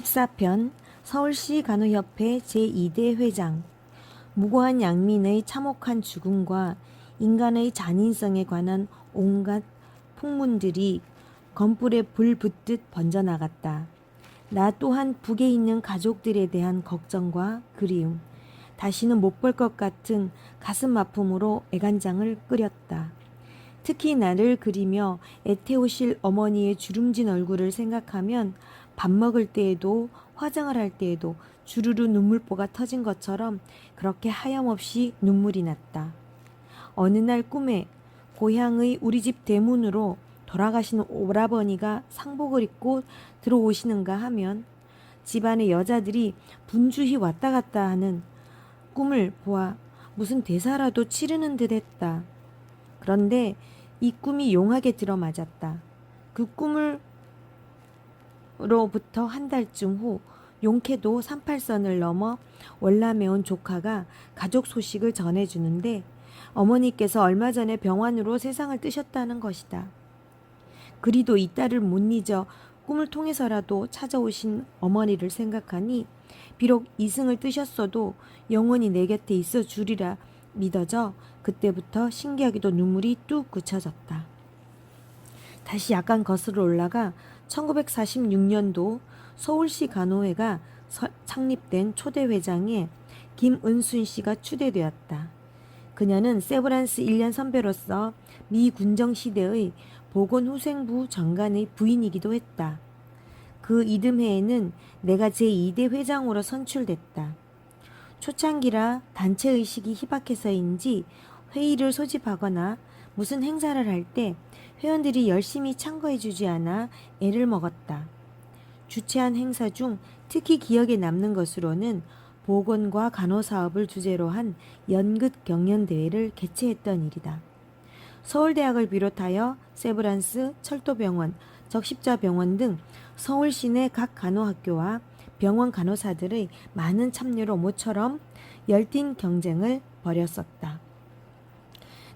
14편 서울시 간호협회 제2대 회장. 무고한 양민의 참혹한 죽음과 인간의 잔인성에 관한 온갖 풍문들이 건불에 불 붙듯 번져나갔다. 나 또한 북에 있는 가족들에 대한 걱정과 그리움, 다시는 못 볼 것 같은 가슴 아픔으로 애간장을 끓였다. 특히 나를 그리며 애태우실 어머니의 주름진 얼굴을 생각하면 밥 먹을 때에도 화장을 할 때에도 주르르 눈물보가 터진 것처럼 그렇게 하염없이 눈물이 났다. 어느 날 꿈에 고향의 우리 집 대문으로 돌아가신 오라버니가 상복을 입고 들어오시는가 하면 집안의 여자들이 분주히 왔다 갔다 하는 꿈을 보아 무슨 대사라도 치르는 듯 했다. 그런데 이 꿈이 용하게 들어맞았다. 그 꿈으로부터 한 달쯤 후 용케도 38선을 넘어 월남에 온 조카가 가족 소식을 전해주는데 어머니께서 얼마 전에 병환으로 세상을 뜨셨다는 것이다. 그리도 이 딸을 못 잊어 꿈을 통해서라도 찾아오신 어머니를 생각하니 비록 이승을 뜨셨어도 영원히 내 곁에 있어 주리라 믿어져 그때부터 신기하게도 눈물이 뚝 그쳐졌다. 다시 약간 거슬러 올라가 1946년도 서울시 간호회가 창립된 초대 회장에 김은순 씨가 추대되었다. 그녀는 세브란스 1년 선배로서 미 군정시대의 보건후생부 장관의 부인이기도 했다. 그 이듬해에는 내가 제2대 회장으로 선출됐다. 초창기라 단체의식이 희박해서인지 회의를 소집하거나 무슨 행사를 할 때 회원들이 열심히 참가해주지 않아 애를 먹었다. 주최한 행사 중 특히 기억에 남는 것으로는 보건과 간호사업을 주제로 한 연극 경연대회를 개최했던 일이다. 서울대학을 비롯하여 세브란스, 철도병원, 적십자병원 등 서울 시내 각 간호학교와 병원 간호사들의 많은 참여로 모처럼 열띤 경쟁을 벌였었다.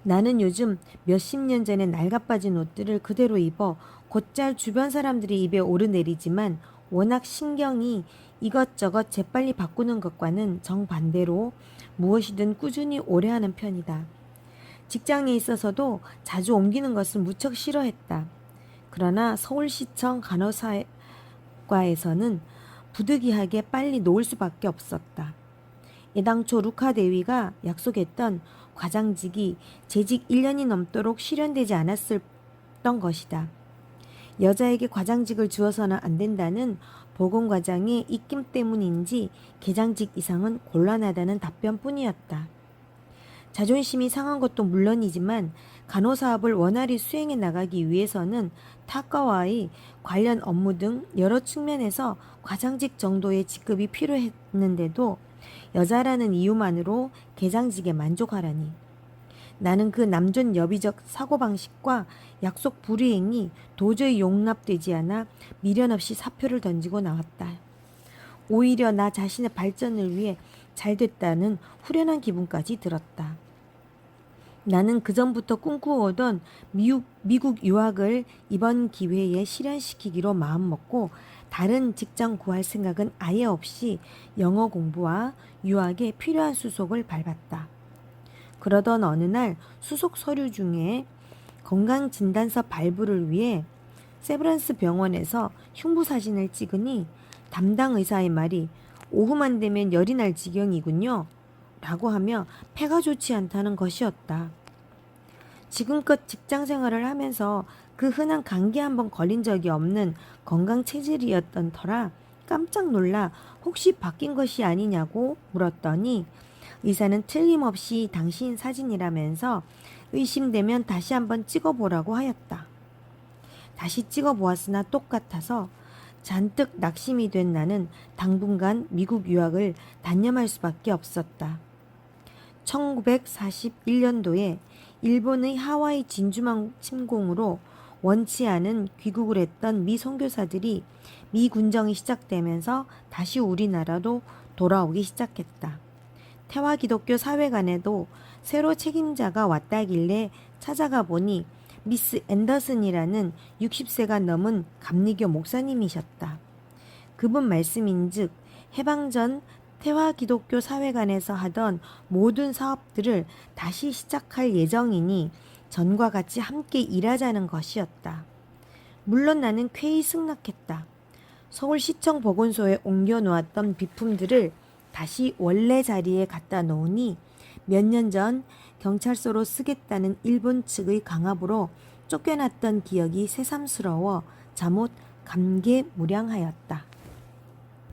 나는 요즘 몇십 년 전에 낡아빠진 옷들을 그대로 입어 곧잘 주변 사람들이 입에 오르내리지만 워낙 신경이 이것저것 재빨리 바꾸는 것과는 정반대로 무엇이든 꾸준히 오래 하는 편이다. 직장에 있어서도 자주 옮기는 것을 무척 싫어했다. 그러나 서울시청 간호사과에서는 부득이하게 빨리 놓을 수밖에 없었다. 애당초 루카 대위가 약속했던 과장직이 재직 1년이 넘도록 실현되지 않았던 것이다. 여자에게 과장직을 주어서는 안 된다는 보건과장의 입김 때문인지 계장직 이상은 곤란하다는 답변뿐이었다. 자존심이 상한 것도 물론이지만 간호사업을 원활히 수행해 나가기 위해서는 타과와의 관련 업무 등 여러 측면에서 과장직 정도의 직급이 필요했는데도 여자라는 이유만으로 계장직에 만족하라니. 나는 그 남존 여비적 사고방식과 약속 불이행이 도저히 용납되지 않아 미련 없이 사표를 던지고 나왔다. 오히려 나 자신의 발전을 위해 잘됐다는 후련한 기분까지 들었다. 나는 그전부터 꿈꾸어오던 미국 유학을 이번 기회에 실현시키기로 마음먹고 다른 직장 구할 생각은 아예 없이 영어 공부와 유학에 필요한 수속을 밟았다. 그러던 어느 날 수속 서류 중에 건강진단서 발부를 위해 세브란스 병원에서 흉부사진을 찍으니 담당 의사의 말이 오후만 되면 열이 날 지경이군요. 라고 하며 폐가 좋지 않다는 것이었다. 지금껏 직장생활을 하면서 그 흔한 감기 한번 걸린 적이 없는 건강 체질이었던 터라 깜짝 놀라 혹시 바뀐 것이 아니냐고 물었더니 의사는 틀림없이 당신 사진이라면서 의심되면 다시 한번 찍어보라고 하였다. 다시 찍어보았으나 똑같아서 잔뜩 낙심이 된 나는 당분간 미국 유학을 단념할 수밖에 없었다. 1941년도에 일본의 하와이 진주만 침공으로 원치 않은 귀국을 했던 미 선교사들이 미 군정이 시작되면서 다시 우리나라로 돌아오기 시작했다. 태화기독교 사회관에도 새로 책임자가 왔다길래 찾아가 보니 미스 앤더슨이라는 60세가 넘은 감리교 목사님이셨다. 그분 말씀인즉 해방 전 태화기독교 사회관에서 하던 모든 사업들을 다시 시작할 예정이니 전과 같이 함께 일하자는 것이었다. 물론 나는 쾌히 승낙했다. 서울시청 보건소에 옮겨 놓았던 비품들을 다시 원래 자리에 갖다 놓으니 몇 년 전 경찰서로 쓰겠다는 일본 측의 강압으로 쫓겨났던 기억이 새삼스러워 잠옷 감개무량하였다.